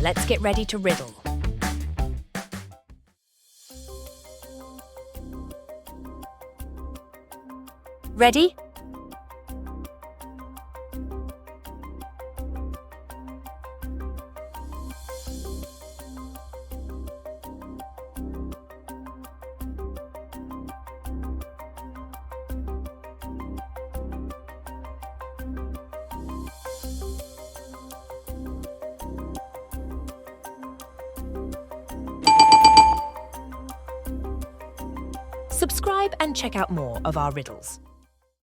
let's get ready to riddle. Ready? Subscribe and check out more of our riddles.